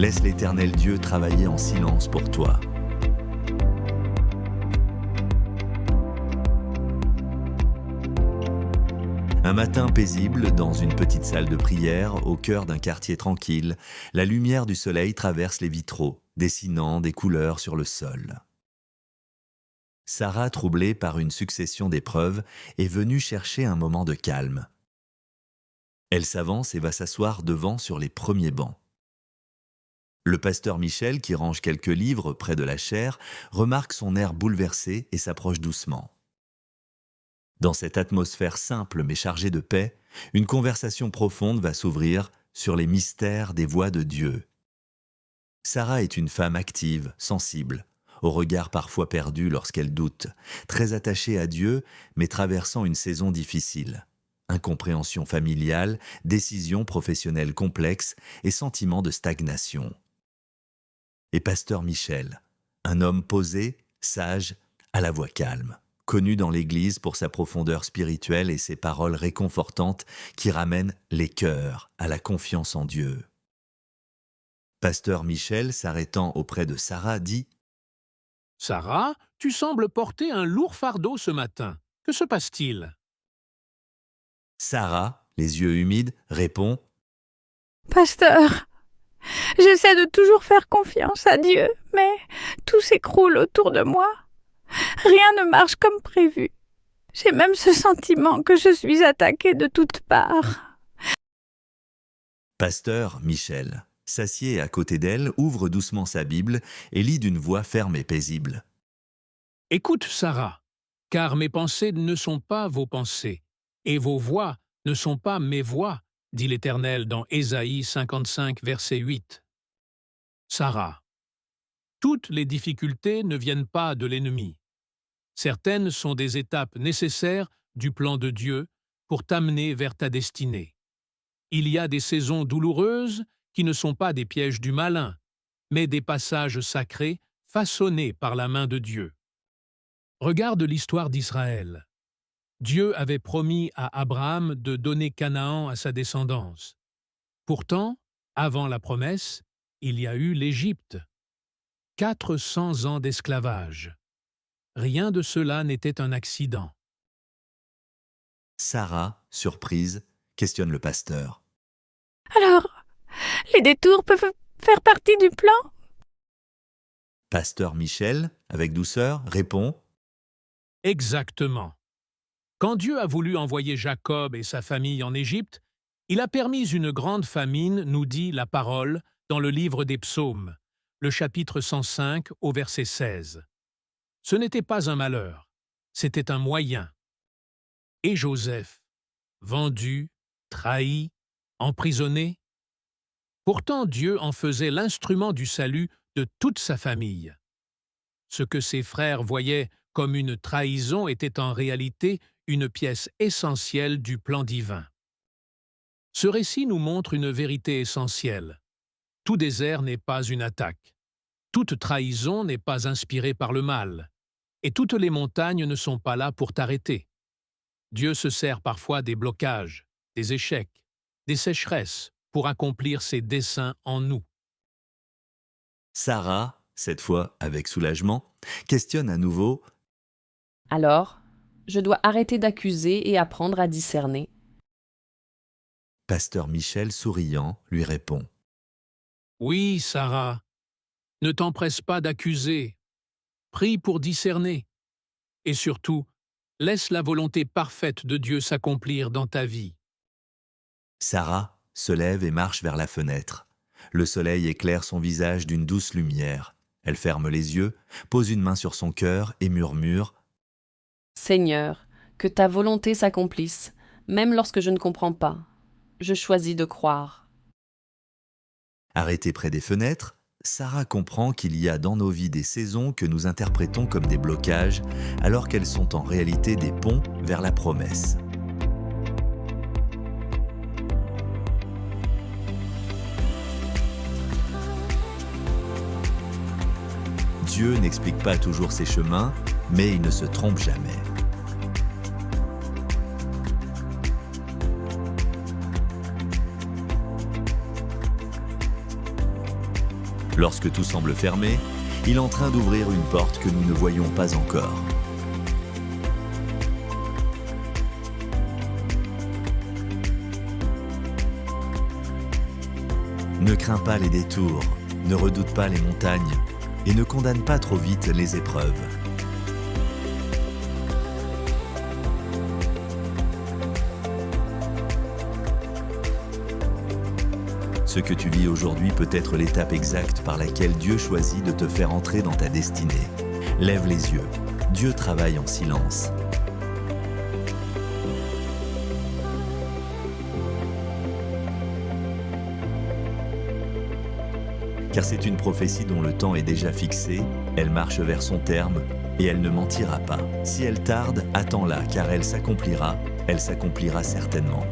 Laisse l'Éternel Dieu travailler en silence pour toi. Un matin paisible, dans une petite salle de prière, au cœur d'un quartier tranquille, la lumière du soleil traverse les vitraux, dessinant des couleurs sur le sol. Sarah, troublée par une succession d'épreuves, est venue chercher un moment de calme. Elle s'avance et va s'asseoir devant sur les premiers bancs. Le pasteur Michel, qui range quelques livres près de la chaire, remarque son air bouleversé et s'approche doucement. Dans cette atmosphère simple mais chargée de paix, une conversation profonde va s'ouvrir sur les mystères des voies de Dieu. Sarah est une femme active, sensible, au regard parfois perdu lorsqu'elle doute, très attachée à Dieu mais traversant une saison difficile. Incompréhension familiale, décisions professionnelles complexes et sentiment de stagnation. Et pasteur Michel, un homme posé, sage, à la voix calme, connu dans l'Église pour sa profondeur spirituelle et ses paroles réconfortantes qui ramènent les cœurs à la confiance en Dieu. Pasteur Michel, s'arrêtant auprès de Sarah, dit « Sarah, tu sembles porter un lourd fardeau ce matin. Que se passe-t-il » Sarah, les yeux humides, répond « Pasteur, j'essaie de toujours faire confiance à Dieu, mais tout s'écroule autour de moi. Rien ne marche comme prévu. J'ai même ce sentiment que je suis attaquée de toutes parts. » Pasteur Michel s'assied à côté d'elle, ouvre doucement sa Bible et lit d'une voix ferme et paisible. « Écoute, Sarah, car mes pensées ne sont pas vos pensées, et vos voix ne sont pas mes voix, dit l'Éternel dans Ésaïe 55, verset 8. Sarah, toutes les difficultés ne viennent pas de l'ennemi. Certaines sont des étapes nécessaires du plan de Dieu pour t'amener vers ta destinée. Il y a des saisons douloureuses qui ne sont pas des pièges du malin, mais des passages sacrés façonnés par la main de Dieu. Regarde l'histoire d'Israël. Dieu avait promis à Abraham de donner Canaan à sa descendance. Pourtant, avant la promesse, il y a eu l'Égypte. 400 ans d'esclavage. Rien de cela n'était un accident. Sarah, surprise, questionne le pasteur. « Alors, les détours peuvent faire partie du plan ?» Pasteur Michel, avec douceur, répond « Exactement. Quand Dieu a voulu envoyer Jacob et sa famille en Égypte, il a permis une grande famine, nous dit la parole, dans le livre des Psaumes, le chapitre 105 au verset 16. Ce n'était pas un malheur, c'était un moyen. Et Joseph, vendu, trahi, emprisonné. Pourtant Dieu en faisait l'instrument du salut de toute sa famille. Ce que ses frères voyaient comme une trahison était en réalité une pièce essentielle du plan divin. Ce récit nous montre une vérité essentielle. Tout désert n'est pas une attaque. Toute trahison n'est pas inspirée par le mal. Et toutes les montagnes ne sont pas là pour t'arrêter. Dieu se sert parfois des blocages, des échecs, des sécheresses pour accomplir ses desseins en nous. Sarah, cette fois avec soulagement, questionne à nouveau. Alors, je dois arrêter d'accuser et apprendre à discerner. Pasteur Michel, souriant, lui répond. Oui, Sarah, ne t'empresse pas d'accuser. Prie pour discerner. Et surtout, laisse la volonté parfaite de Dieu s'accomplir dans ta vie. Sarah se lève et marche vers la fenêtre. Le soleil éclaire son visage d'une douce lumière. Elle ferme les yeux, pose une main sur son cœur et murmure « Seigneur, que ta volonté s'accomplisse, même lorsque je ne comprends pas. Je choisis de croire. » Arrêtée près des fenêtres, Sarah comprend qu'il y a dans nos vies des saisons que nous interprétons comme des blocages, alors qu'elles sont en réalité des ponts vers la promesse. Dieu n'explique pas toujours ses chemins, mais il ne se trompe jamais. Lorsque tout semble fermé, il est en train d'ouvrir une porte que nous ne voyons pas encore. Ne crains pas les détours, ne redoute pas les montagnes et ne condamne pas trop vite les épreuves. Ce que tu vis aujourd'hui peut être l'étape exacte par laquelle Dieu choisit de te faire entrer dans ta destinée. Lève les yeux, Dieu travaille en silence. Car c'est une prophétie dont le temps est déjà fixé, elle marche vers son terme et elle ne mentira pas. Si elle tarde, attends-la, car elle s'accomplira certainement.